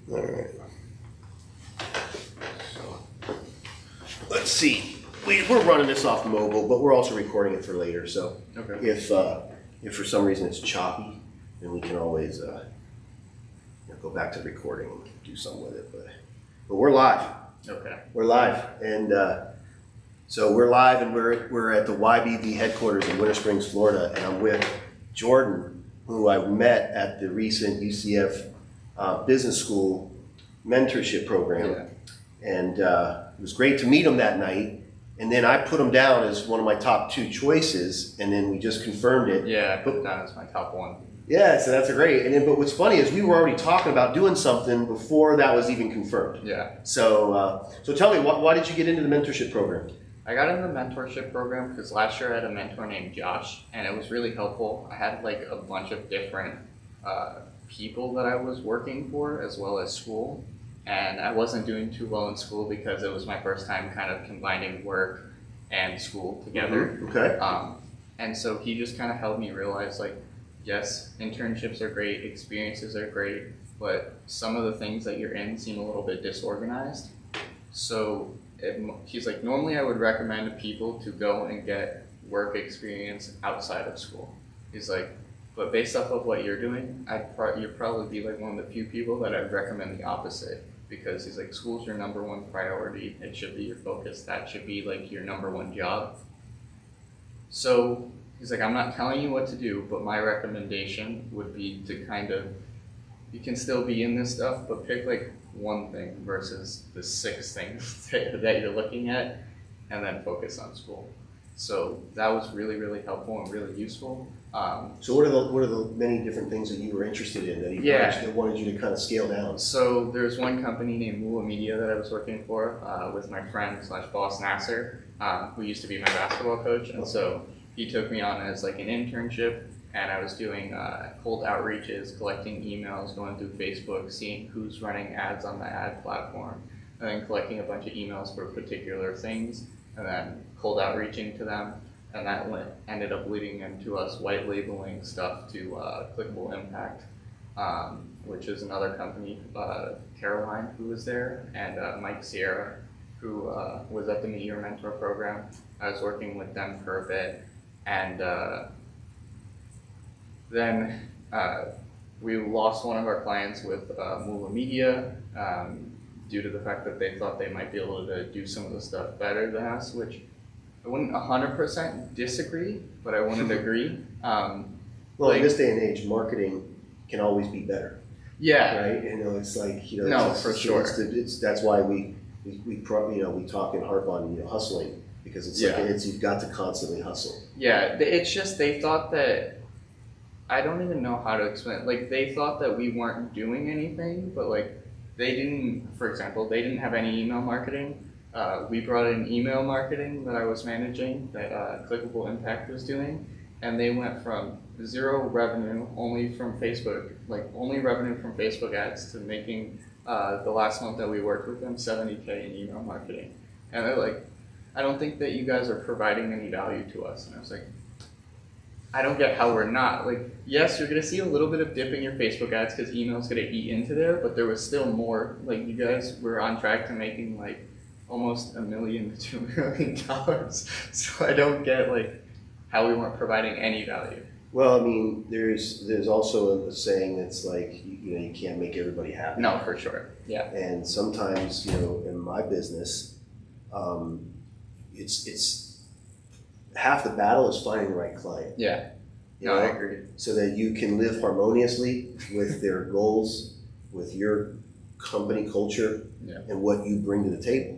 All right. So, let's see. We're running this off mobile, but we're also recording it for later. So Okay. if for some reason it's choppy, then we can always go back to recording and do something with it. But we're live. Okay. We're live, and so we're live, and we're at the YBV headquarters in Winter Springs, Florida, and I'm with Jordan, who I met at the recent UCF Business School Mentorship Program. Yeah. And it was great to meet him that night. And then I put him down as one of my top 2 choices, and then we just confirmed it. Yeah, I put it down as my top 1. Yeah, so that's great. And then, but what's funny is we were already talking about doing something before that was even confirmed. Yeah. So tell me, why did you get into the mentorship program? I got in the mentorship program because last year I had a mentor named Josh, and it was really helpful. I had like a bunch of different people that I was working for, as well as school. And I wasn't doing too well in school because it was my first time kind of combining work and school together. Mm-hmm. Okay. And so he just kind of helped me realize, like, yes, internships are great, experiences are great, but some of the things that you're in seem a little bit disorganized. So he's like, normally I would recommend to people to go and get work experience outside of school. He's like, but based off of what you're doing, you'd probably be like one of the few people that I'd recommend the opposite. Because he's like, school's your number 1 priority. It should be your focus. That should be like your number 1 job. So he's like, I'm not telling you what to do, but my recommendation would be to kind of, you can still be in this stuff, but pick like one thing versus the 6 things that you're looking at, and then focus on school. So that was really, really helpful and really useful. So what are the many different things that you were interested in that wanted you to kind of scale down? So there's one company named Mula Media that I was working for with my friend / boss Nasser, who used to be my basketball coach. And so he took me on as like an internship, and I was doing cold outreaches, collecting emails, going through Facebook, seeing who's running ads on the ad platform, and then collecting a bunch of emails for particular things, and then cold outreaching to them. And that ended up leading into us white labeling stuff to Clickable Impact, which is another company, Caroline, who was there, and Mike Sierra, who was at the Meet Your Mentor program. I was working with them for a bit, and then we lost one of our clients with Mula Media due to the fact that they thought they might be able to do some of the stuff better than us, which I wouldn't 100% disagree, but I wouldn't agree. Well, in this day and age, marketing can always be better. Yeah. Right. It's like for sure. That's why we talk and harp on hustling, because it's like you've got to constantly hustle. Yeah. It's just they thought that, I don't even know how to explain it. Like they thought that we weren't doing anything, but like they didn't. For example, they didn't have any email marketing. We brought in email marketing that I was managing, that Clickable Impact was doing, and they went from 0 revenue only from Facebook, like only revenue from Facebook ads, to making the last month that we worked with them $70K in email marketing. And they're like, I don't think that you guys are providing any value to us. And I was like, I don't get how we're not. Like, yes, you're gonna see a little bit of dip in your Facebook ads because email's gonna eat into there, but there was still more. Like you guys were on track to making like almost $1 million to $2 million. So I don't get like how we weren't providing any value. Well, I mean, there's also a saying that's like, you can't make everybody happy. No, for sure. Yeah. And sometimes, in my business, it's half the battle is finding the right client. Yeah. I agree. So that you can live harmoniously with their goals, with your company culture, and what you bring to the table.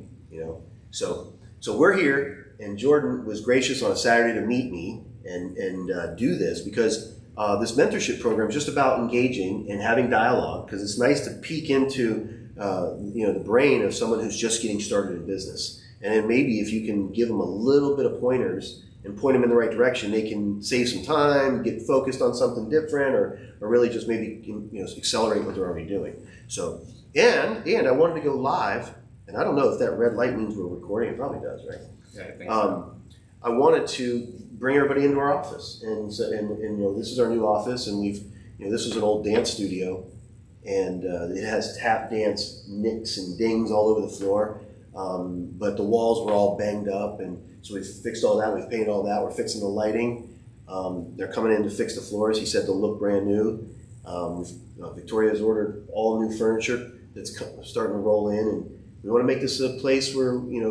So we're here, and Jordan was gracious on a Saturday to meet me and do this, because this mentorship program is just about engaging and having dialogue, because it's nice to peek into the brain of someone who's just getting started in business. And then maybe if you can give them a little bit of pointers and point them in the right direction, they can save some time, get focused on something different, or really just maybe accelerate what they're already doing. So and I wanted to go live. And I don't know if that red light means we're recording. It probably does, right? Yeah, I think so. I wanted to bring everybody into our office, and this is our new office, and this was an old dance studio, and it has tap dance nicks and dings all over the floor. But the walls were all banged up, and so we've fixed all that. We've painted all that. We're fixing the lighting. They're coming in to fix the floors. He said they'll look brand new. Victoria's ordered all new furniture that's starting to roll in, and we want to make this a place where we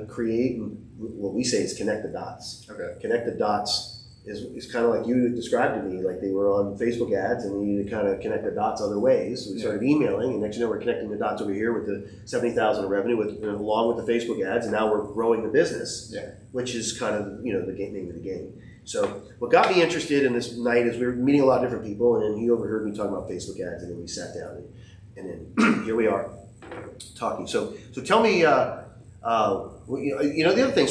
create, and what we say is connect the dots. Okay. Connect the dots is kind of like you described to me, like they were on Facebook ads and we need to kind of connect the dots other ways. So we started emailing, and next you know we're connecting the dots over here with the 70,000 of revenue along with the Facebook ads, and now we're growing the business, which is kind of the name of the game. So what got me interested in this night is we were meeting a lot of different people, and then he overheard me talking about Facebook ads, and then we sat down, and then here we are talking. So tell me. The other thing,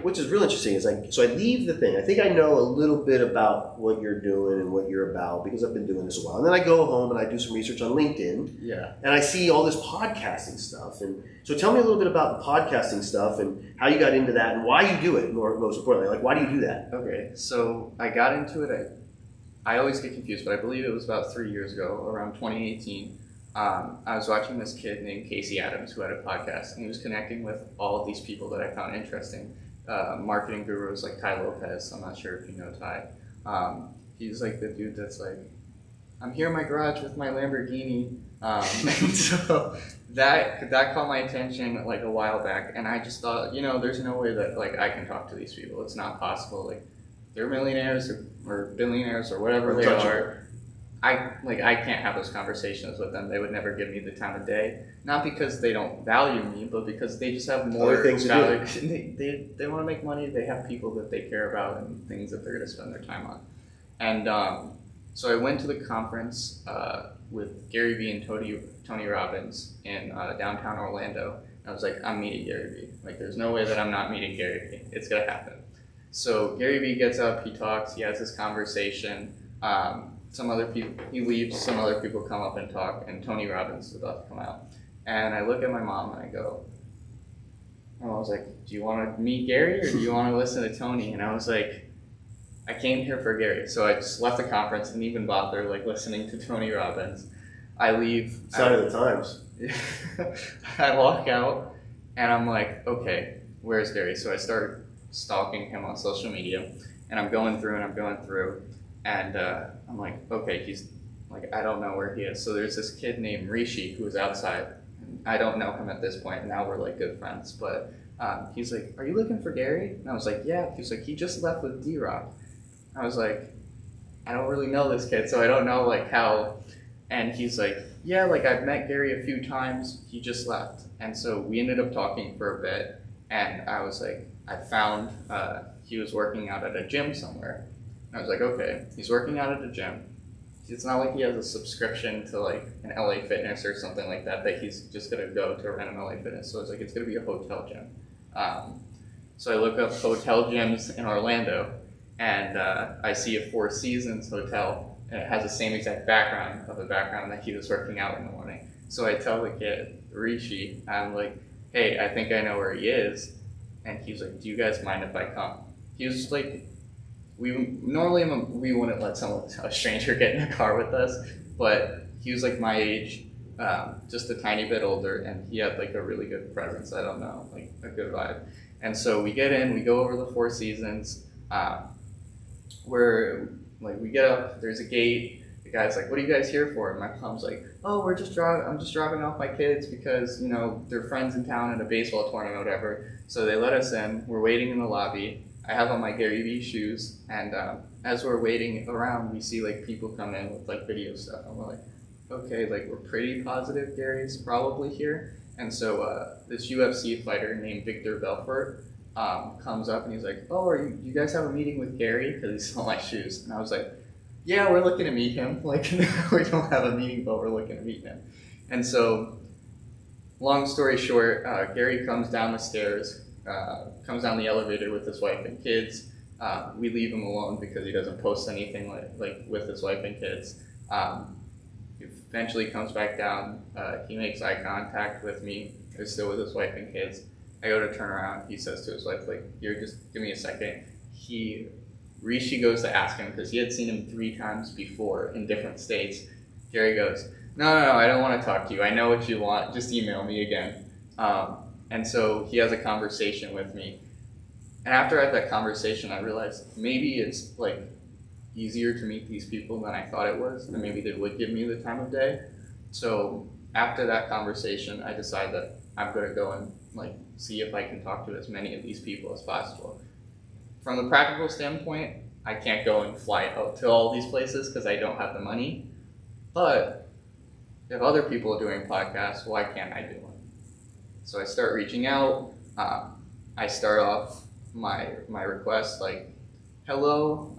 which is real interesting, is I leave the thing. I think I know a little bit about what you're doing and what you're about because I've been doing this a while. And then I go home and I do some research on LinkedIn. Yeah. And I see all this podcasting stuff. And so tell me a little bit about the podcasting stuff and how you got into that and why you do it. Most importantly, like why do you do that? Okay, so I got into it. I always get confused, but I believe it was about 3 years ago, around 2018. I was watching this kid named Casey Adams who had a podcast, and he was connecting with all of these people that I found interesting. Marketing gurus like Ty Lopez. I'm not sure if you know Ty. He's like the dude that's like, I'm here in my garage with my Lamborghini. And so that caught my attention like a while back, and I just thought, there's no way that like I can talk to these people. It's not possible. Like they're millionaires or billionaires or whatever they are. I can't have those conversations with them. They would never give me the time of day. Not because they don't value me, but because they just have more things value. They want to make money. They have people that they care about and things that they're going to spend their time on. And so I went to the conference with Gary Vee and Tony Robbins in downtown Orlando. And I was like, I'm meeting Gary Vee. Like, there's no way that I'm not meeting Gary Vee. It's going to happen. So Gary Vee gets up, he talks, he has this conversation. Some other people, he leaves, some other people come up and talk, and Tony Robbins is about to come out. And I look at my mom and I was like, do you want to meet Gary or do you want to listen to Tony? And I was like, I came here for Gary. So I just left the conference and even bother like listening to Tony Robbins. I leave. Sign of the times. I walk out and I'm like, okay, where's Gary? So I start stalking him on social media, and I'm going through. And I'm like, okay, he's like, I don't know where he is. So there's this kid named Rishi who was outside. And I don't know him at this point. Now we're like good friends. But he's like, are you looking for Gary? And I was like, yeah. He's like, he just left with D-Rock. I was like, I don't really know this kid, so I don't know like how. And he's like, yeah, like I've met Gary a few times. He just left. And so we ended up talking for a bit. And I was like, I found he was working out at a gym somewhere. I was like, okay, he's working out at a gym. It's not like he has a subscription to like an LA Fitness or something like that he's just gonna go to a random LA Fitness. So it's like, it's gonna be a hotel gym. So I look up hotel gyms in Orlando, and I see a Four Seasons hotel, and it has the same exact background of the background that he was working out in the morning. So I tell the kid, Rishi, I'm like, hey, I think I know where he is. And he's like, do you guys mind if I come? He was like, we wouldn't let a stranger get in a car with us, but he was like my age, just a tiny bit older, and he had like a really good presence. I don't know, like a good vibe. And so we get in, we go over the Four Seasons. We get up, there's a gate. The guy's like, what are you guys here for? And my mom's like, oh, I'm just dropping off my kids because, they're friends in town at a baseball tournament or whatever. So they let us in. We're waiting in the lobby. I have on my Gary Vee shoes, and as we're waiting around, we see like people come in with like video stuff, and we're like, okay, like we're pretty positive Gary's probably here. And so this UFC fighter named Victor Belfort comes up and he's like, oh, you guys have a meeting with Gary? Because he saw my shoes. And I was like, yeah, we're looking to meet him. Like, we don't have a meeting, but we're looking to meet him. And so, long story short, Gary comes down the stairs, comes down the elevator with his wife and kids. We leave him alone because he doesn't post anything like with his wife and kids. He eventually comes back down. He makes eye contact with me. He's still with his wife and kids. I go to turn around. He says to his wife, like, here, just give me a second. Rishi goes to ask him because he had seen him 3 times before in different states. Gary goes, no, I don't want to talk to you. I know what you want. Just email me again. And so he has a conversation with me. And after I had that conversation, I realized maybe it's like easier to meet these people than I thought it was, and maybe they would give me the time of day. So after that conversation, I decided that I'm going to go and like see if I can talk to as many of these people as possible. From the practical standpoint, I can't go and fly out to all these places because I don't have the money. But if other people are doing podcasts, why can't I do one? So I start reaching out. I start off my request like, hello,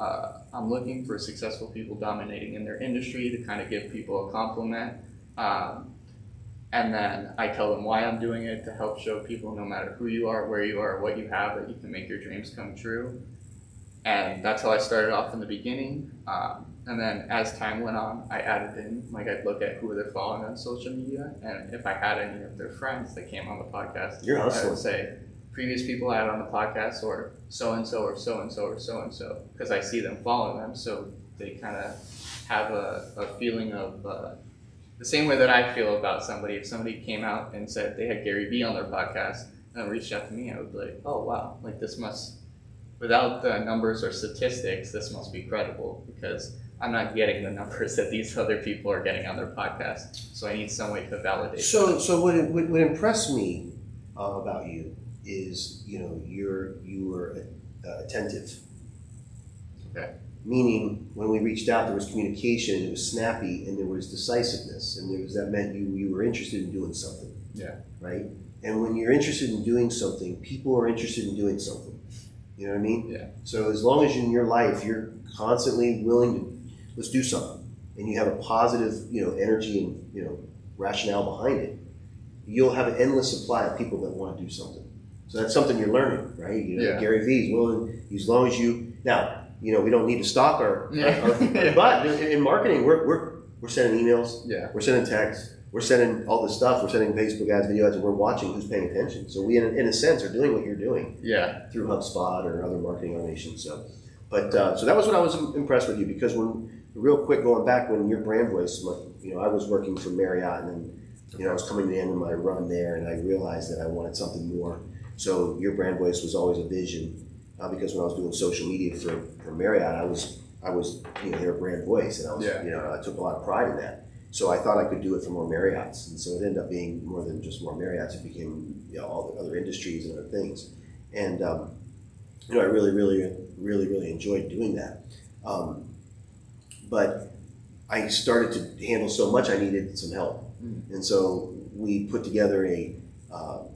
I'm looking for successful people dominating in their industry to kind of give people a compliment. And then I tell them why I'm doing it, to help show people no matter who you are, where you are, what you have, that you can make your dreams come true. And that's how I started off in the beginning. And then as time went on, I added in, like I'd look at who they're following on social media, and if I had any of their friends that came on the podcast, I would say, previous people I had on the podcast, or so-and-so, or so-and-so, or so-and-so, because I see them follow them, so they kind of have a feeling of, the same way that I feel about somebody. If somebody came out and said they had Gary Vee on their podcast, and reached out to me, I would be like, oh wow, like this must, without the numbers or statistics, this must be credible, because I'm not getting the numbers that these other people are getting on their podcast, so I need some way to validate. So what impressed me about you is, you were attentive. Okay. Meaning, when we reached out, there was communication, it was snappy, and there was decisiveness, and that meant you were interested in doing something. Yeah. Right? And when you're interested in doing something, people are interested in doing something. You know what I mean? Yeah. So as long as in your life you're constantly willing to, let's do something, and you have a positive, energy and, rationale behind it, you'll have an endless supply of people that want to do something. So that's something you're learning, right? Yeah. Gary Vee is willing, as long as you, now, we don't need to stalk our but in marketing, we're sending emails, we're sending texts, we're sending all this stuff, we're sending Facebook ads, video ads, and we're watching who's paying attention. So we, in a sense, are doing what you're doing through HubSpot or other marketing automation. So that was what I was impressed with you, because real quick, going back, when your brand voice, I was working for Marriott, and then, I was coming to the end of my run there, and I realized that I wanted something more. So your brand voice was always a vision, because when I was doing social media for Marriott, I was their brand voice, and I was I took a lot of pride in that. So I thought I could do it for more Marriotts, and so it ended up being more than just more Marriotts. It became all the other industries and other things, and I really enjoyed doing that. But I started to handle so much, I needed some help, and so we put together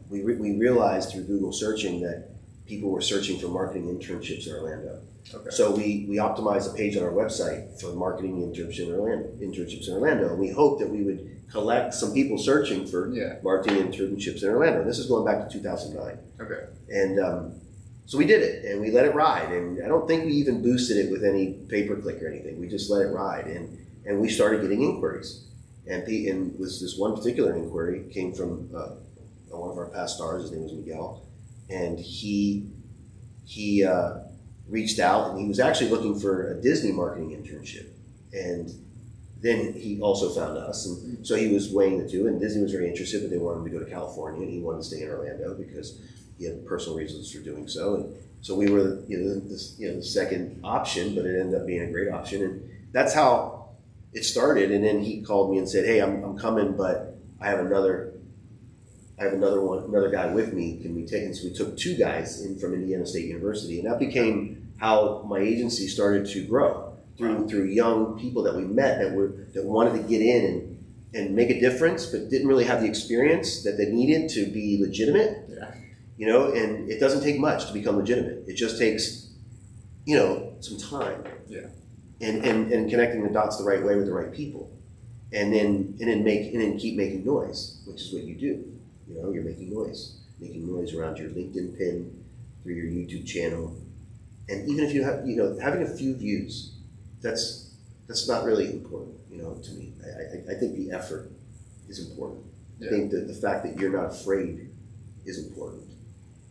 we realized through Google searching that people were searching for marketing internships in Orlando. Okay. So we optimized a page on our website for marketing internships in Orlando. And we hoped that we would collect some people searching for marketing internships in Orlando. This is going back to 2009. Okay. And so we did it, and we let it ride. And I don't think we even boosted it with any pay-per-click or anything. We just let it ride, and we started getting inquiries. And was this one particular inquiry came from one of our past stars. His name was Miguel, and he reached out, and he was actually looking for a Disney marketing internship. And then he also found us, and so he was weighing the two, and Disney was very interested, but they wanted him to go to California, and he wanted to stay in Orlando because he had personal reasons for doing so. And so we were the second option, but it ended up being a great option, and that's how it started. And then he called me and said, hey, I'm coming, but I have another guy with me. Can we take? And so we took two guys in from Indiana State University, and that became how my agency started to grow through young people that we met that wanted to get in and make a difference, but didn't really have the experience that they needed to be legitimate. Yeah. And it doesn't take much to become legitimate. It just takes, some time. Yeah. And connecting the dots the right way with the right people, and then keep making noise, which is what you do. You're making noise around your LinkedIn pin, through your YouTube channel, and even if you have, having a few views, that's not really important, to me. I think the effort is important. Yeah. I think that the fact that you're not afraid is important.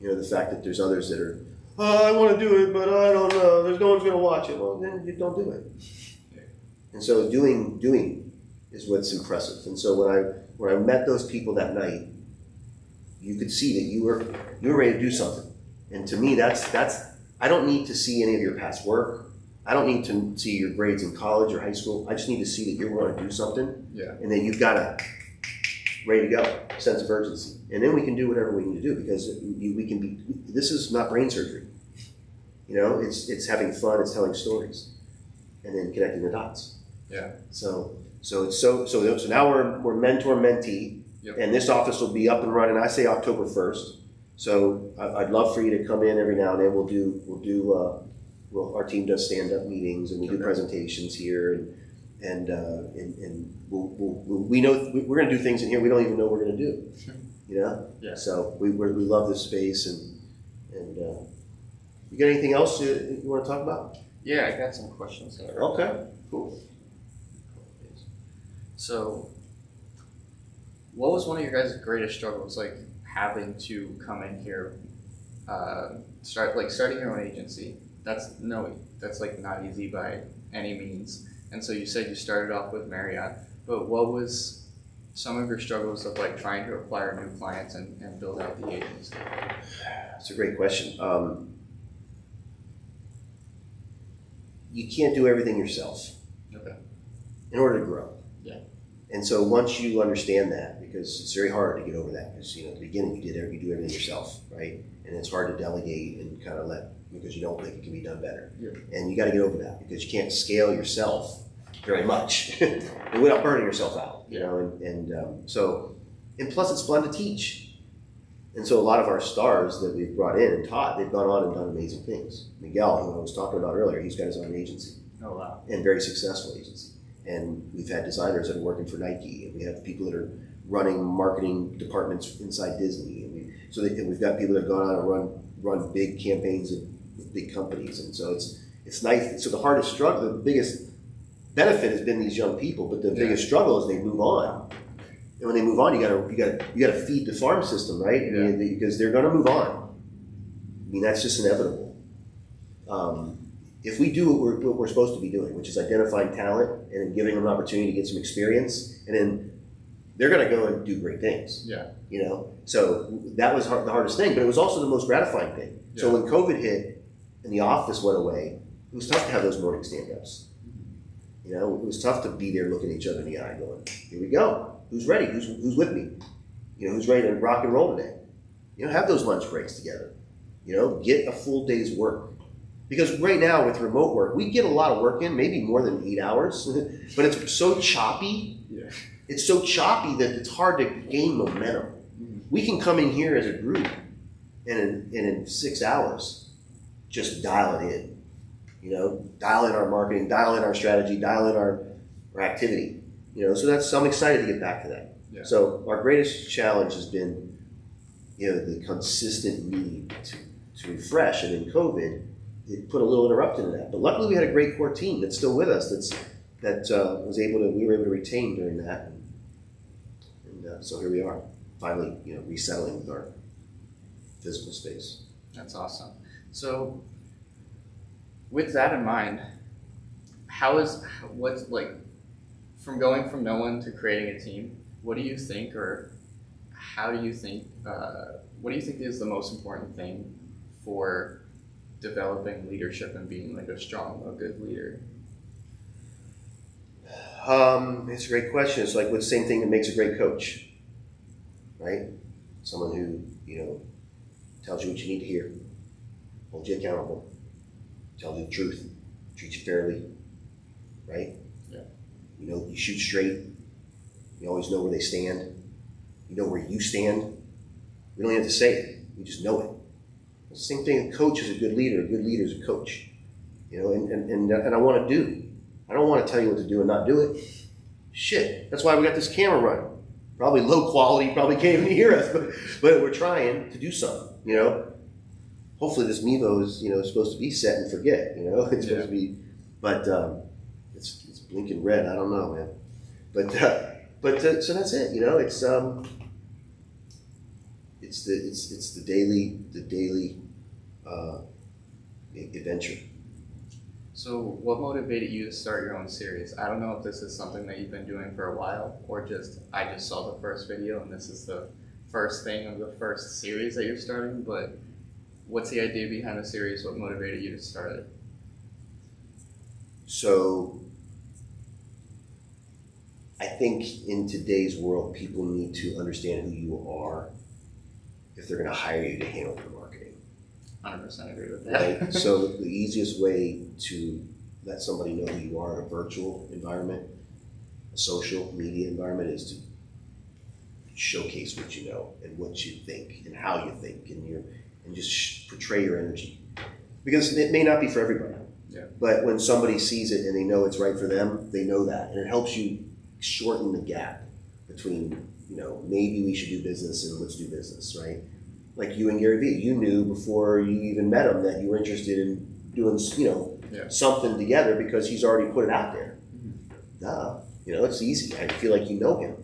The fact that there's others that are, I want to do it, but I don't know. There's no one's going to watch it. Well, then you don't do it. Yeah. And so doing is what's impressive. And so when I met those people that night, you could see that you were ready to do something. And to me, that's I don't need to see any of your past work. I don't need to see your grades in college or high school. I just need to see that you're going to do something. Yeah. And then you've got a ready to go sense of urgency. And then we can do whatever we need to do, because we can be. This is not brain surgery. You know, it's having fun. It's telling stories, and then connecting the dots. Yeah. So now we're mentor mentee. Yep. And this office will be up and running. I say October 1st. So I'd love for you to come in every now and then. Our team does stand-up meetings, and we do presentations here, and we know we're going to do things in here we don't even know we're going to do. You know. Yeah. So we love this space, and you got anything else you want to talk about? Yeah, I got some questions. Okay. Cool. So, what was one of your guys' greatest struggles, like having to come in here, starting your own agency? That's like not easy by any means. And so you said you started off with Marriott, but what was some of your struggles of like trying to acquire new clients and build out the agency? That's a great question. You can't do everything yourself. Okay. In order to grow. Yeah. And so once you understand that, because it's very hard to get over that, because at the beginning you do everything yourself, right? And it's hard to delegate and kind of because you don't think it can be done better. Yeah. And you got to get over that, because you can't scale yourself very much and without burning yourself out. You know, and plus it's fun to teach. And so a lot of our stars that we've brought in and taught, they've gone on and done amazing things. Miguel, who I was talking about earlier, he's got his own agency. Oh wow. And very successful agency. And we've had designers that are working for Nike, and we have people that are running marketing departments inside Disney, and we've got people that have gone on and run big campaigns with big companies, and so it's nice. So the hardest struggle, the biggest benefit has been these young people, but the biggest struggle is they move on. And when they move on, you gotta feed the farm system, right? Yeah. I mean, because they're gonna move on. I mean, that's just inevitable. If we do what we're supposed to be doing, which is identifying talent and then giving them an opportunity to get some experience, and then they're going to go and do great things. Yeah. You know, so that was the hardest thing, but it was also the most gratifying thing. Yeah. So when COVID hit and the office went away, it was tough to have those morning stand-ups. You know, it was tough to be there looking at each other in the eye going, here we go. Who's ready? Who's with me? You know, who's ready to rock and roll today? You know, have those lunch breaks together. You know, get a full day's work. Because right now with remote work, we get a lot of work in, maybe more than 8 hours, but it's so choppy. Yeah. It's so choppy that it's hard to gain momentum. Mm-hmm. We can come in here as a group and in 6 hours, just dial it in. You know, dial in our marketing, dial in our strategy, dial in our activity. You know, so I'm excited to get back to that. Yeah. So our greatest challenge has been, you know, the consistent need to refresh, and in COVID, it put a little interrupt into that. But luckily we had a great core team that's still with us, we were able to retain during that. And so here we are, finally, you know, resettling with our physical space. That's awesome. So with that in mind, what's like, from going from no one to creating a team, what do you think, or how do you think, what do you think is the most important thing for developing leadership and being like a good leader? It's a great question. It's like the same thing that makes a great coach, right? Someone who, you know, tells you what you need to hear, holds you accountable, tells you the truth, treats you fairly, right? Yeah. You know, you shoot straight. You always know where they stand. You know where you stand. We don't have to say it. We just know it. The same thing, a coach is a good leader. A good leader is a coach. You know, and I want to do. I don't want to tell you what to do and not do it. Shit. That's why we got this camera running. Probably low quality, probably can't even hear us, but we're trying to do something, you know. Hopefully this Mevo is, you know, supposed to be set and forget, you know. It's supposed to be, but it's blinking red. I don't know, man. But so that's it, you know. It's the daily adventure. So what motivated you to start your own series? I don't know if this is something that you've been doing for a while, or just I just saw the first video and this is the first thing of the first series that you're starting, but what's the idea behind the series? What motivated you to start it? So I think in today's world, people need to understand who you are if they're going to hire you to handle their marketing. 100% agree with that. Right? So the easiest way to let somebody know who you are in a virtual environment, a social media environment, is to showcase what you know and what you think and how you think, and just portray your energy. Because it may not be for everybody. Yeah. But when somebody sees it and they know it's right for them, they know that. And it helps you shorten the gap between, maybe we should do business and let's do business, right? Like you and Gary Vee, you knew before you even met him that you were interested in doing, something together because he's already put it out there. Duh. It's easy. I feel like you know him.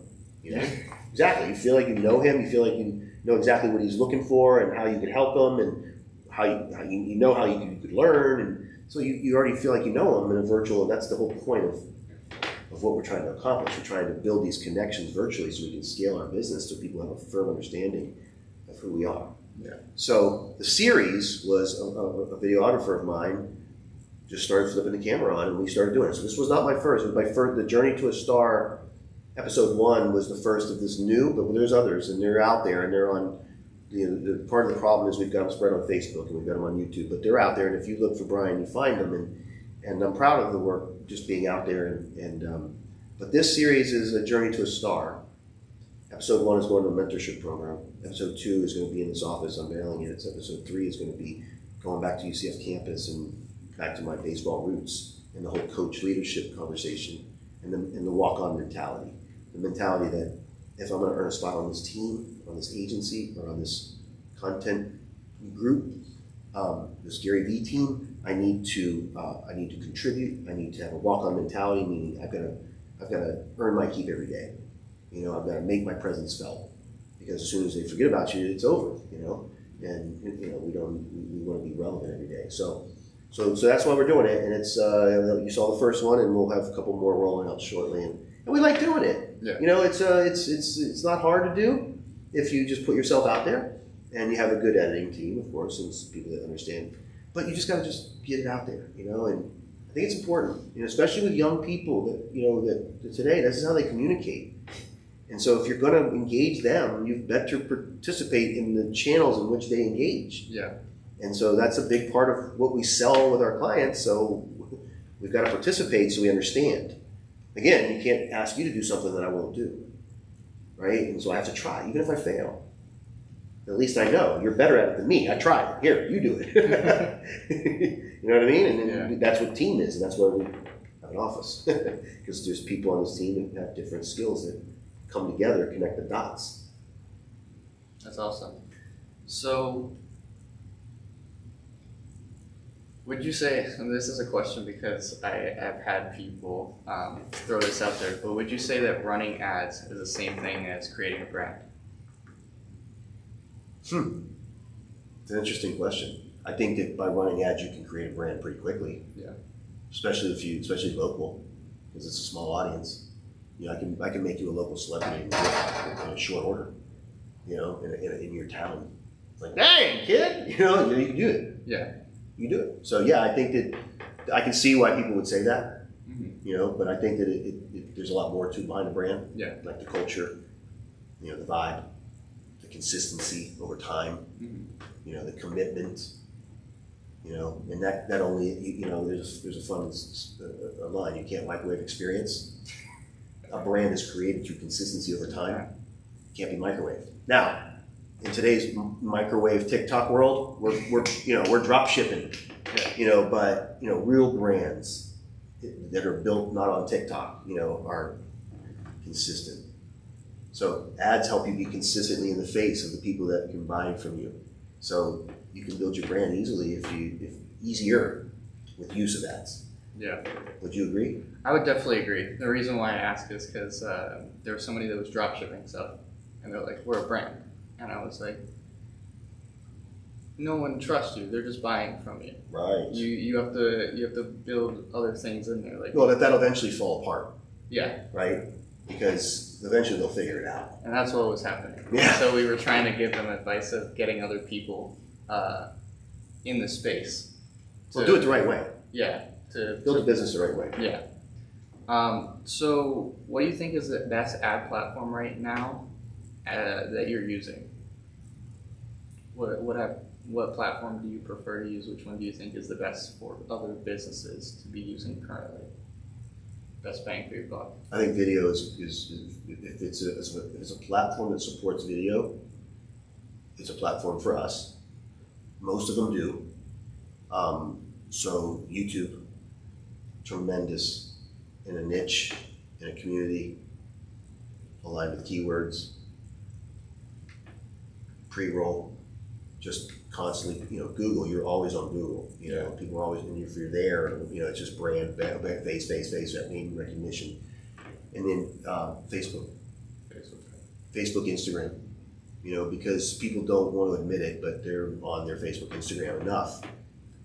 Exactly. You feel like you know him. You feel like you know exactly what he's looking for and how you could help him and how you could learn. And so you already feel like you know him in a virtual, and that's the whole point of what we're trying to accomplish. We're trying to build these connections virtually so we can scale our business so people have a firm understanding of who we are. Yeah. So the series was a videographer of mine just started flipping the camera on and we started doing it. So this was not my first. It was my first. The Journey to a Star episode 1 was the first of this new, but there's others and they're out there and they're on. The part of the problem is we've got them spread on Facebook and we've got them on YouTube, but they're out there. And if you look for Bryan, you find them. And I'm proud of the work just being out there. But this series is a Journey to a Star. Episode 1 is going to a mentorship program. Episode 2 is going to be in this office unveiling it. Episode 3 is going to be going back to UCF campus and back to my baseball roots and the whole coach leadership conversation and the walk-on mentality. The mentality that if I'm going to earn a spot on this team, on this agency, or on this content group, this Gary Vee team, I need to contribute. I need to have a walk-on mentality, meaning I've got to earn my keep every day. I've got to make my presence felt, because as soon as they forget about you, it's over. And we want to be relevant every day. So that's why we're doing it. And it's you saw the first one, and we'll have a couple more rolling out shortly. And we like doing it. Yeah. It's not hard to do if you just put yourself out there, and you have a good editing team, of course, and people that understand. But you just got to just get it out there, and I think it's important, especially with young people that today, this is how they communicate. And so if you're going to engage them, you better participate in the channels in which they engage. Yeah. And so that's a big part of what we sell with our clients. So we've got to participate so we understand. Again, you can't ask you to do something that I won't do, right? And so I have to try, even if I fail. At least I know you're better at it than me. I tried. Here, you do it. You know what I mean? And that's what team is, and that's why we have an office, because there's people on this team that have different skills that come together, connect the dots. That's awesome. So, would you say, and this is a question because I've had people throw this out there, but would you say that running ads is the same thing as creating a brand? It's an interesting question. I think that by running ads, you can create a brand pretty quickly. Yeah. Especially local, because it's a small audience. I can make you a local celebrity in a short order. In your town. It's like, dang, kid, you can do it. Yeah. You do it. So yeah, I think that I can see why people would say that. Mm-hmm. But I think that there's a lot more to behind the brand. Yeah. Like the culture, the vibe, the consistency over time, mm-hmm. The commitment, and that only, there's a fun line. You can't microwave experience. A brand is created through consistency over time. It can't be microwaved. Now, in today's microwave TikTok world, we're drop shipping, but real brands that are built not on TikTok, are consistent. So ads help you be consistently in the face of the people that can buy from you. So you can build your brand easily if easier with use of ads. Yeah. Would you agree? I would definitely agree. The reason why I ask is because there was somebody that was drop shipping stuff, and they're like, "We're a brand," and I was like, no one trusts you. They're just buying from you. Right. You have to build other things in there, like Well, that'll eventually fall apart, yeah, right? Because eventually they'll figure it out. and that's what was happening. Yeah. So we were trying to give them advice of getting other people in the space. So do it the right way. Yeah. Build a business the right way. Yeah. So what do you think is the best ad platform right now that you're using? What platform do you prefer to use? Which one do you think is the best for other businesses to be using currently? Best bang for your buck. I think video is if it's a platform that supports video, it's a platform for us. Most of them do. So YouTube, tremendous in a niche, in a community, aligned with keywords, pre-roll, just constantly, Google, you're always on Google, people are always, and if you're there, it's just brand, face, that name recognition. And then Facebook, Instagram, because people don't want to admit it, but they're on their Facebook, Instagram enough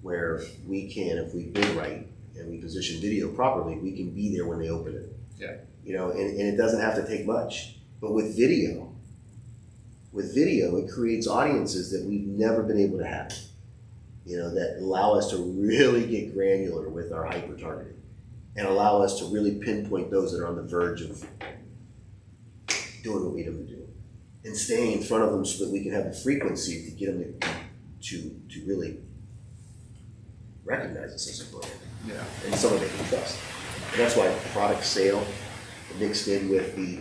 where we can, if we bid right and we position video properly, we can be there when they open it. Yeah. And it doesn't have to take much, but with video, it creates audiences that we've never been able to have, that allow us to really get granular with our hyper targeting and allow us to really pinpoint those that are on the verge of doing what we need them to do and staying in front of them so that we can have the frequency to get them to really recognize us as a brand. Yeah. And someone they can trust. And that's why product sale mixed in with the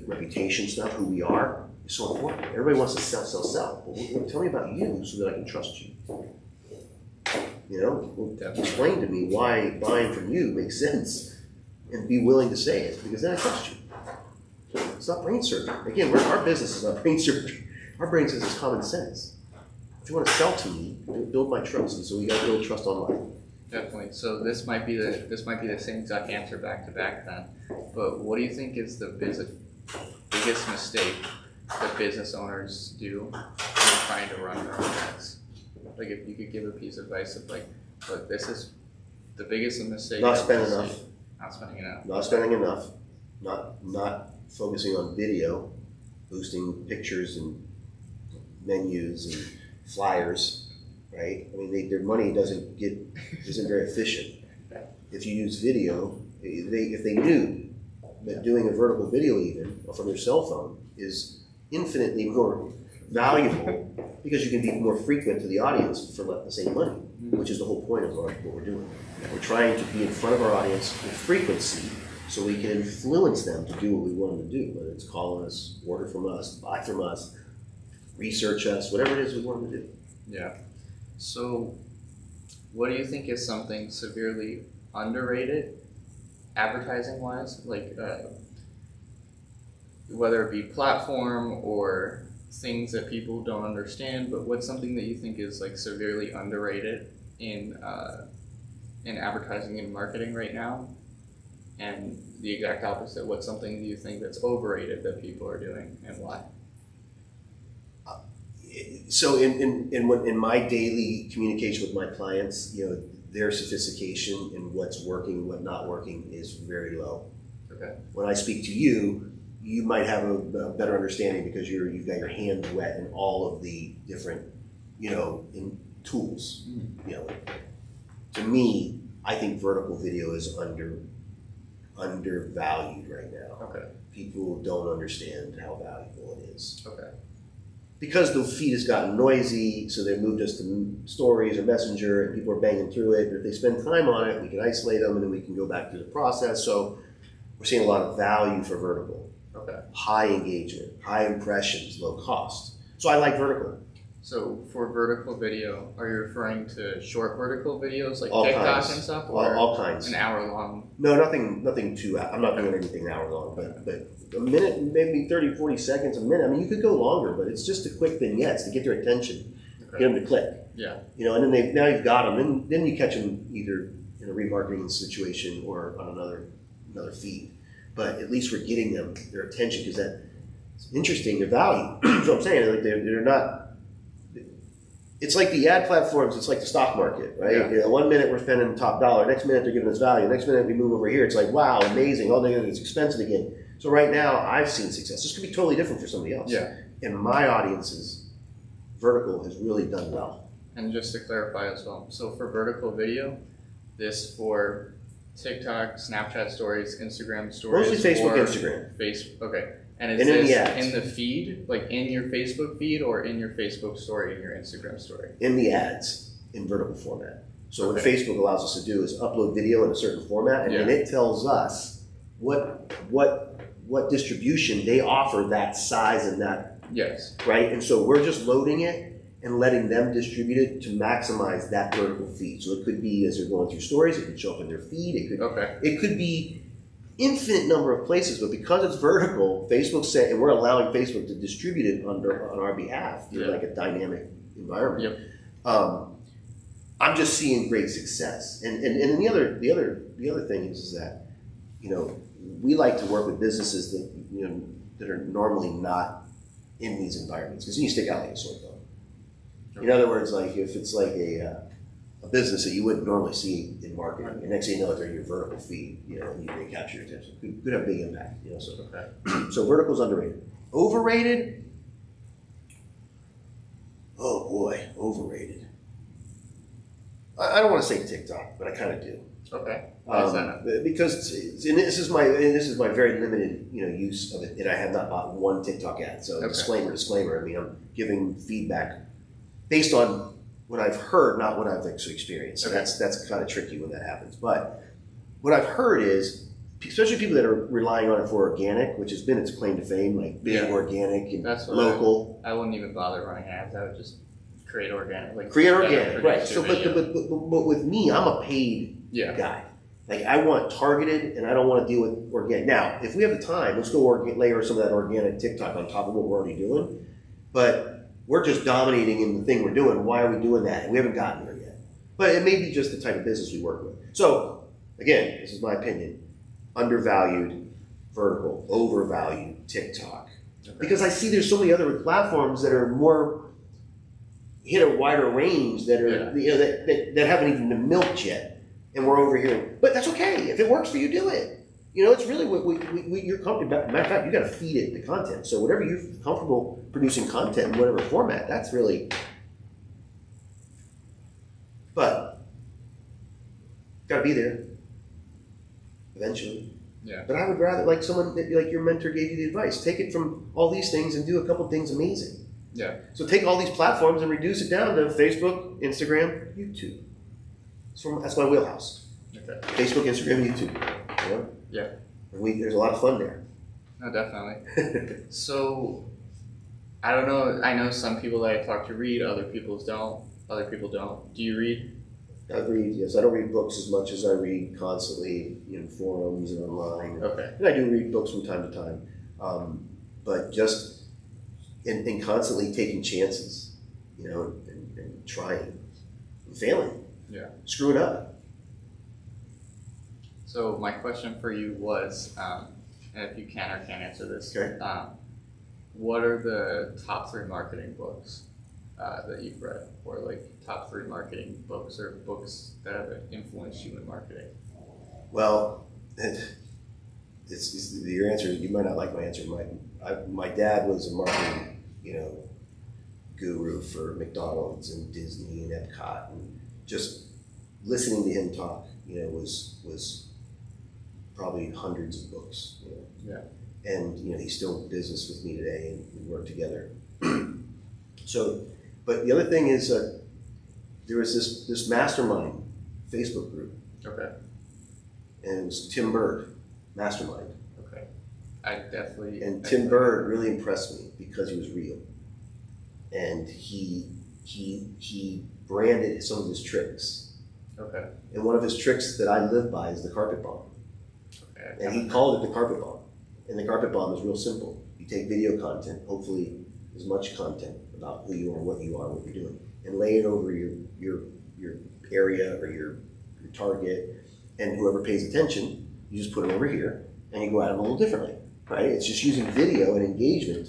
reputation stuff, who we are, is so important. Everybody wants to sell. Well, tell me about you so that I can trust you. Explain to me why buying from you makes sense and be willing to say it, because then I trust you. It's not brain surgery. Again, our business is not brain surgery. Our brain says it's common sense. If you want to sell to me, build my trust, and so we got to build trust online. Definitely. So this might be the same exact answer back to back then. But what do you think is the biggest mistake that business owners do when trying to run their own ads? Like, if you could give a piece of advice of look, this is the biggest mistake. Not spending enough. Not spending enough. Not spending enough. Not focusing on video, boosting pictures and menus and flyers, right? I mean, their money isn't very efficient. If you use video, if they knew that doing a vertical video even from your cell phone is infinitely more valuable because you can be more frequent to the audience for the same money, which is the whole point of what we're doing. We're trying to be in front of our audience with frequency so we can influence them to do what we want them to do, whether it's calling us, order from us, buy from us, research us, whatever it is we want them to do. Yeah. So what do you think is something severely underrated advertising wise, like whether it be platform or things that people don't understand, but what's something that you think is severely underrated in advertising and marketing right now? And the exact opposite, what's something do you think that's overrated that people are doing and why? So in my daily communication with my clients, their sophistication in what's working, what not working is very low. Okay. When I speak to you, you might have a better understanding because you've got your hands wet in all of the different, in tools. To me, I think vertical video is undervalued right now. Okay. People don't understand how valuable it is. Okay. Because the feed has gotten noisy, so they moved us to stories or messenger, and people are banging through it. But if they spend time on it, we can isolate them, and then we can go back to the process. So we're seeing a lot of value for vertical. Okay. High engagement, high impressions, low cost. So I like vertical. So for vertical video, are you referring to short vertical videos like All TikTok kinds. and stuff, or all kinds. an hour long? No, nothing too. I'm not doing anything hour long, but a minute, maybe 30, 40 seconds, a minute. I mean, you could go longer, but it's just a quick vignettes to get their attention, get them to click. Yeah. And then now you've got them, and then you catch them either in a remarketing situation or on another feed. But at least we're getting them their attention because that's interesting. Their value. That's what I'm saying. They're not it's like the ad platforms, it's like the stock market, right? Yeah. You know, 1 minute we're spending top dollar, next minute they're giving us value, next minute we move over here, it's like, wow, amazing, all they it's expensive again. So right now, I've seen success. This could be totally different for somebody else. Yeah. In my audiences, vertical has really done well. And just to clarify as well, so for vertical video, this for TikTok, Snapchat stories, Instagram stories. Mostly Facebook, or Instagram. Okay. And is And in the this ads. in the feed, like in your Facebook feed, or in your Facebook story, in your Instagram story? In the ads, in vertical format. So Okay. what Facebook allows us to do is upload video in a certain format, and then it tells us what distribution they offer that size and that, Yes. right? And so we're just loading it and letting them distribute it to maximize that vertical feed. So it could be as they're going through stories, it could show up in their feed, it could be infinite number of places, but because it's vertical, Facebook said, and we're allowing Facebook to distribute it on our behalf through like a dynamic environment. Yep. I'm just seeing great success. And the other thing is that, you know, we like to work with businesses that, you know, that are normally not in these environments, because you stick out like a sore thumb. Okay. In other words, like if it's like a business that you wouldn't normally see in marketing, and next thing you know, they're in your vertical feed, you know, and they capture your attention. Could have big impact, you know. So, so vertical's underrated. Overrated? Oh boy, overrated. I don't want to say TikTok, but I kind of do. Okay. Why is that? Because this is my very limited, you know, use of it, and I have not bought one TikTok ad. So disclaimer. I mean, I'm giving feedback based on what I've heard, not what I've actually experienced. So that's kind of tricky when that happens. But what I've heard is, especially people that are relying on it for organic, which has been its claim to fame, like big organic and that's local. I wouldn't even bother running ads. I would just create organic. Right. So, but with me, I'm a paid guy. Like I want targeted, and I don't want to deal with organic. Now, if we have the time, let's go layer some of that organic TikTok on top of what we're already doing. But we're just dominating in the thing we're doing. Why are we doing that? We haven't gotten there yet. But it may be just the type of business we work with. So, again, this is my opinion. Undervalued vertical, overvalued TikTok. Okay. Because I see there's so many other platforms that are more hit a wider range that are you know that haven't even been milked yet. And we're over here. But that's okay. If it works for you, do it. You know, it's really what you're comfortable about. Matter of fact, you got to feed it the content. So whatever you're comfortable producing content in whatever format, that's really. But got to be there eventually. Yeah. But I would rather, like someone that, like your mentor gave you the advice, take it from all these things and do a couple things amazing. Yeah. So take all these platforms and reduce it down to Facebook, Instagram, YouTube. That's my wheelhouse. Okay. Facebook, Instagram, YouTube. You know? Yeah. And there's a lot of fun there. No, definitely. So, I don't know. I know some people that I talk to read, other people don't. Do you read? I read, yes. I don't read books as much as I read constantly in forums and online. Okay. And I do read books from time to time. But just in constantly taking chances, you know, and trying and failing. Yeah. Screw it up. So my question for you was, and if you can or can't answer this, what are the top 3 marketing books that you've read, or like top 3 marketing books or books that have influenced you in marketing? Well, your answer. You might not like my answer. My dad was a marketing, you know, guru for McDonald's and Disney and Epcot, and just listening to him talk, you know, was probably hundreds of books, you know. Yeah. And you know, he's still in business with me today, and we work together. So, but the other thing is, there was this mastermind Facebook group. Okay. And it was Tim Bird, Mastermind. Okay. And Tim Bird really impressed me because he was real, and he branded some of his tricks. Okay. And one of his tricks that I live by is the carpet bomb. Okay. And he called it the carpet bomb. And the carpet bomb is real simple. You take video content, hopefully as much content about who you are, what you're doing, and lay it over your area or your target, and whoever pays attention, you just put them over here, and you go at them a little differently. right? It's just using video and engagement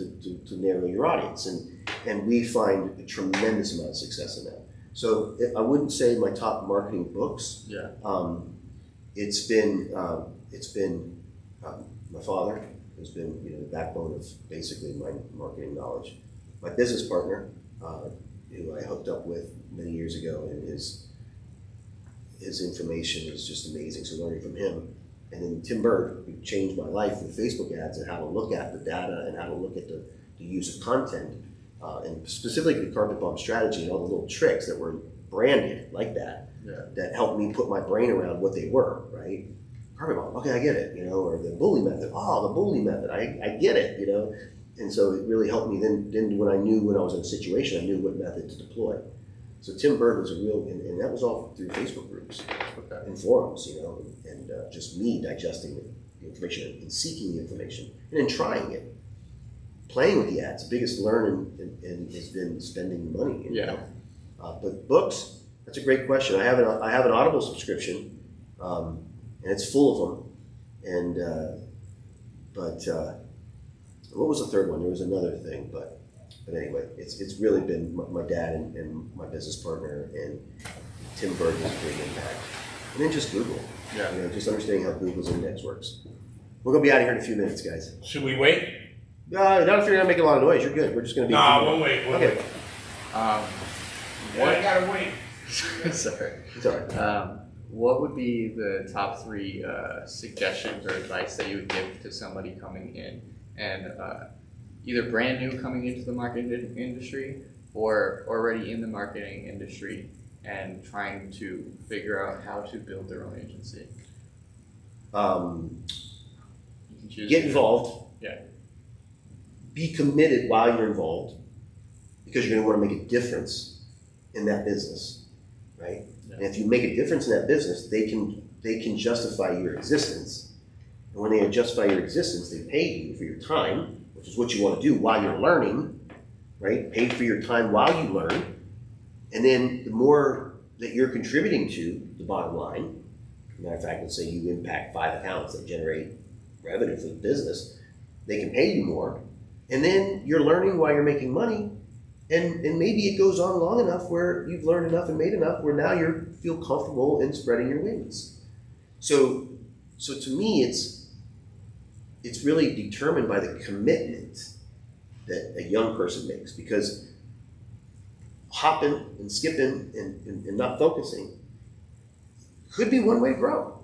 to narrow your audience, and we find a tremendous amount of success in that. So I wouldn't say my top marketing books. Yeah. It's been my father has been the backbone of basically my marketing knowledge. My business partner, who I hooked up with many years ago, and his information is just amazing. So learning from him, and then Tim Bird, who changed my life with Facebook ads and how to look at the data and how to look at the use of content, and specifically the carpet bomb strategy and all the little tricks that were branded like that. Yeah. That helped me put my brain around what they were, right? Carpet bomb, okay, I get it, or the bully method, the bully method, I get it, and so it really helped me then when I was in a situation, I knew what method to deploy. So Tim Bird was a real, and that was all through Facebook groups and forums, and just me digesting the information and seeking the information and then trying it, playing with the ads. The biggest learn and has been spending money. But books, that's a great question. I have an Audible subscription, and it's full of them. And but what was the third one? There was another thing, but anyway, it's really been my dad and my business partner and Tim Bird has a big impact. And then just Google. Yeah. Just understanding how Google's index works. We're gonna be out of here in a few minutes, guys. Should we wait? No, not if you're gonna make a lot of noise. You're good. We're just gonna be. No, we'll wait. We'll wait. What? I gotta wait. Sorry. It's all right. What would be the top 3 suggestions or advice that you would give to somebody coming in and either brand new coming into the marketing industry or already in the marketing industry and trying to figure out how to build their own agency? You can choose. Get involved. Yeah. Be committed while you're involved, because you're going to want to make a difference in that business, right? Yeah. And if you make a difference in that business, they can justify your existence. And when they justify your existence, they pay you for your time, which is what you want to do while you're learning, right? Pay for your time while you learn. And then the more that you're contributing to the bottom line, matter of fact, let's say you impact 5 accounts that generate revenue for the business, they can pay you more. And then you're learning while you're making money. And maybe it goes on long enough where you've learned enough and made enough where now you feel comfortable in spreading your wings. So to me, it's really determined by the commitment that a young person makes, because hopping and skipping and not focusing could be one way to grow.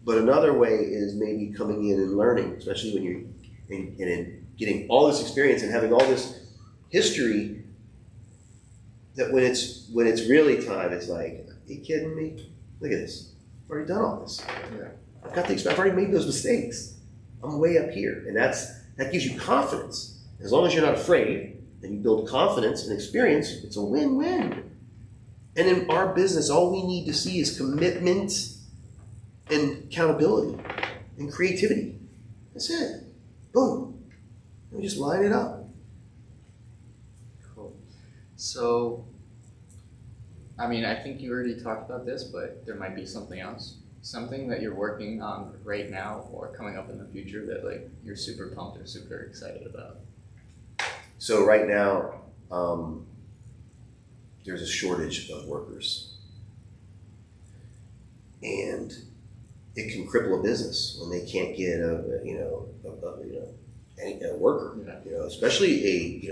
But another way is maybe coming in and learning, especially when you're in getting all this experience and having all this history, that when it's really time, it's like, are you kidding me? Look at this. I've already done all this. Yeah. I've got the experience. I've already made those mistakes. I'm way up here. And that gives you confidence. As long as you're not afraid and you build confidence and experience, it's a win-win. And in our business, all we need to see is commitment and accountability and creativity. That's it. Boom. And we just line it up. Cool. So, I mean, I think you already talked about this, but there might be something else. Something that you're working on right now or coming up in the future that like you're super pumped or super excited about. So right now, there's a shortage of workers. And it can cripple a business when they can't get a worker, especially a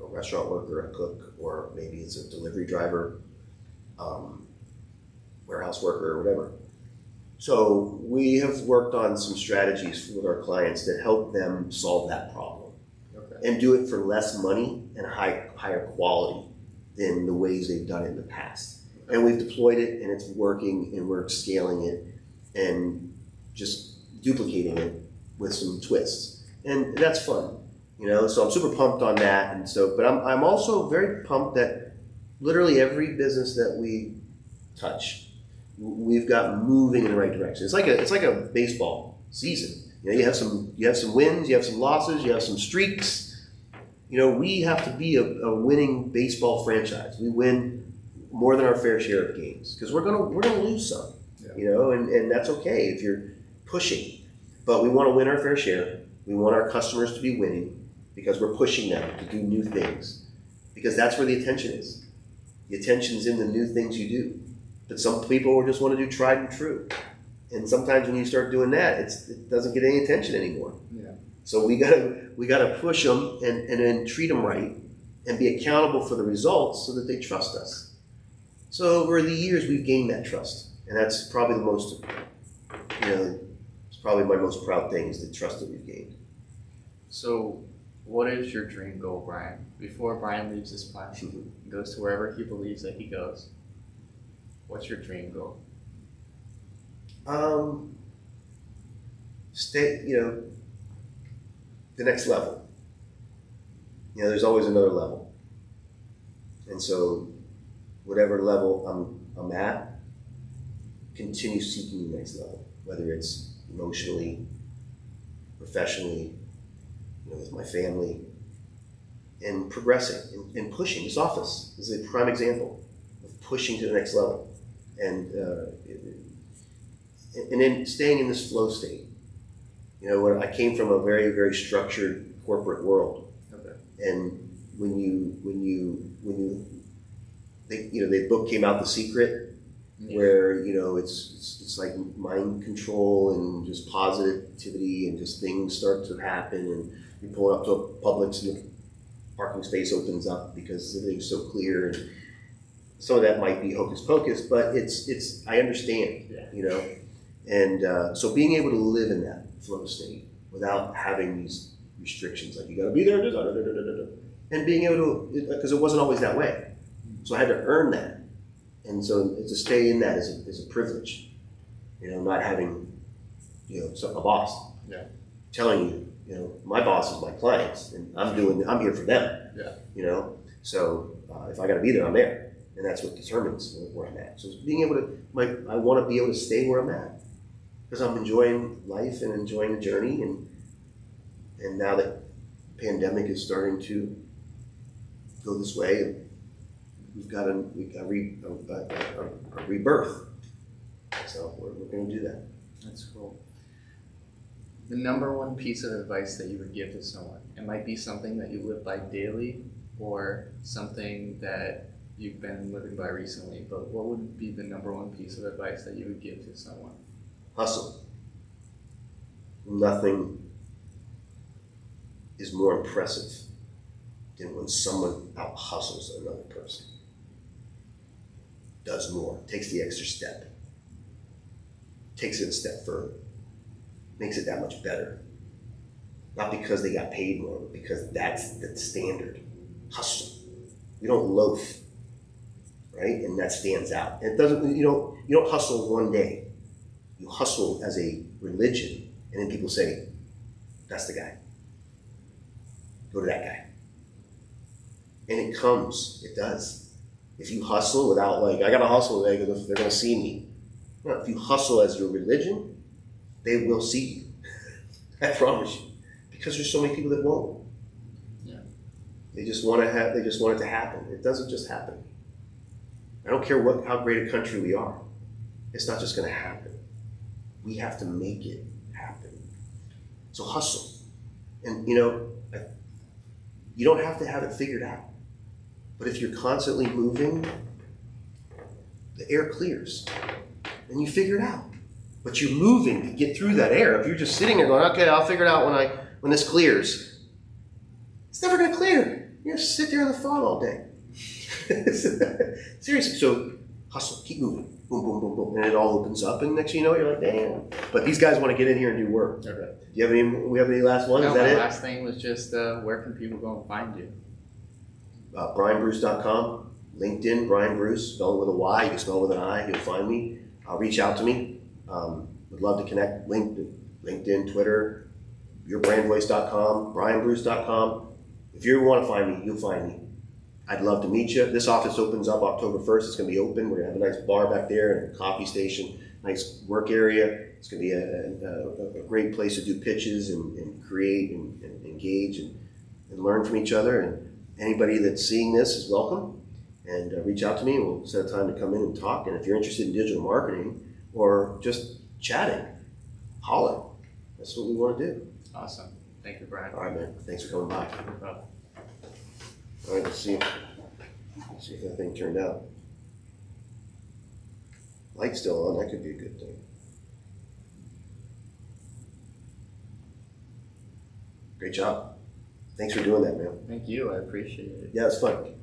restaurant worker, a cook, or maybe it's a delivery driver, warehouse worker, or whatever. So we have worked on some strategies with our clients that help them solve that problem, and do it for less money and higher quality than the ways they've done it in the past. And we've deployed it, and it's working, and we're scaling it and just duplicating it with some twists, and that's fun, So I'm super pumped on that, and so. But I'm also very pumped that literally every business that we touch, we've got moving in the right direction. It's like a baseball season. You have some wins, you have some losses, you have some streaks. We have to be a winning baseball franchise. We win more than our fair share of games, because we're gonna lose some. And that's okay if you're pushing, but we want to win our fair share, We want our customers to be winning because we're pushing them to do new things. Because that's where the attention is. The attention's in the new things you do. But some people just want to do tried and true. And sometimes when you start doing that, it doesn't get any attention anymore. Yeah. So we gotta push them and then treat them right and be accountable for the results so that they trust us. So over the years, we've gained that trust. And that's probably the most, it's probably my most proud thing is the trust that we've gained. So what is your dream goal, Bryan? Before Bryan leaves this planet and goes to wherever he believes that he goes, what's your dream goal? Stay, the next level. There's always another level. And so whatever level I'm at, continue seeking the next level, whether it's emotionally, professionally, with my family, and progressing and pushing. This office is a prime example of pushing to the next level, and then staying in this flow state. When I came from a very, very structured corporate world, okay. And when the book came out, The Secret, where it's like mind control and just positivity and just things start to happen, and you pull up to a Publix and the parking space opens up because everything's so clear, and some of that might be hocus pocus, but it's I understand, and so being able to live in that flow state without having these restrictions, like you got to be there, and being able to, because it wasn't always that way, so I had to earn that, and so to stay in that is a privilege, not having, a boss telling you, my boss is my clients, and I'm here for them. Yeah. So if I got to be there, I'm there, and that's what determines where I'm at. So being able to, I want to be able to stay where I'm at because I'm enjoying life and enjoying the journey, and now that the pandemic is starting to go this way, and we've got a rebirth. So we're going to do that. That's cool. The number one piece of advice that you would give to someone, it might be something that you live by daily or something that you've been living by recently, but what would be the number one piece of advice that you would give to someone? Hustle. Nothing is more impressive than when someone out hustles another person. Does more, takes the extra step, takes it a step further, makes it that much better. Not because they got paid more, but because that's the standard. Hustle. You don't loaf, right? And that stands out. It doesn't. You don't hustle one day. You hustle as a religion, and then people say, "That's the guy. Go to that guy." And it comes. It does. If you hustle without I gotta hustle today because they're gonna see me. No, if you hustle as your religion, they will see you. I promise you. Because there's so many people that won't. Yeah. They just want it to happen. It doesn't just happen. I don't care how great a country we are. It's not just gonna happen. We have to make it happen. So hustle. And you don't have to have it figured out. But if you're constantly moving, the air clears. And you figure it out. But you're moving to get through that air. If you're just sitting there going, okay, I'll figure it out when this clears. It's never going to clear. You're going to sit there in the fog all day. Seriously. So hustle, keep moving. Boom, boom, boom, boom. And it all opens up. And next thing you know, you're like, damn. But these guys want to get in here and do work. Okay. Do we have any last one? No, Is that my it? last thing was just where can people go and find you? BryanBruce.com, LinkedIn, Bryan Bruce, spell it with a Y, you can spell it with an I, you'll find me. Reach out to me. Would love to connect. LinkedIn, Twitter, yourbrandvoice.com, BryanBruce.com. If you want to find me, you'll find me. I'd love to meet you. This office opens up October 1st. It's going to be open. We're going to have a nice bar back there and a coffee station, nice work area. It's going to be a great place to do pitches and create and engage and learn from each other. And anybody that's seeing this is welcome. And reach out to me and we'll set a time to come in and talk. And if you're interested in digital marketing or just chatting, holler. That's what we want to do. Awesome. Thank you, Bryan. All right, man. Thanks for coming by. No problem. All right, let's see if that thing turned out. Light's still on. That could be a good thing. Great job. Thanks for doing that, man. Thank you. I appreciate it. Yeah, it's fun.